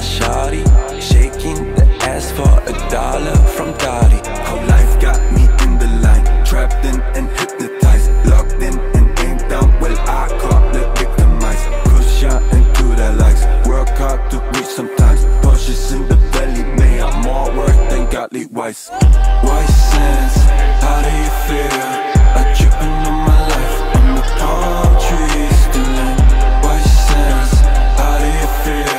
my shawty, shaking the ass for $1 from Dottie. How life got me in the line, trapped in and hypnotized, locked in and aimed down. Well, I caught the victimized, push out into the likes, work hard to reach sometimes. Pushes in the belly, may I'm more worth than godly wise. Wise sense, how do you feel? I'm tripping on my life, on the palm trees still in. Wise sense, how do you feel?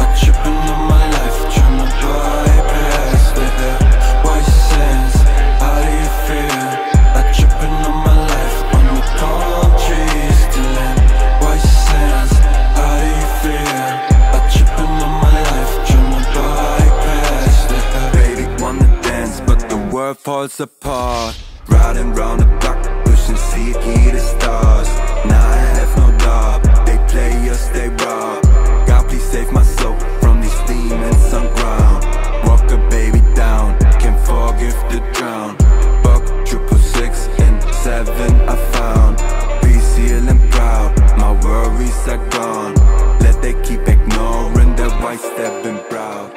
I'm tripping on my life, trying to bypass the hell. Wise sense, how do you feel? I'm tripping on my life, on the palm trees still in. Wise sense, how do you feel? I'm tripping on my life, trying to bypass the hell. Baby wanna dance, but the world falls apart. Riding round the block, pushing see the stars. Now I have no job, they play us, they rob. God please save my soul from these demons on ground. Walk a baby down, can't forgive the drown. Buck 666 and 7 I found. Peace, heal and proud, my worries are gone. Let they keep ignoring the white stepping proud.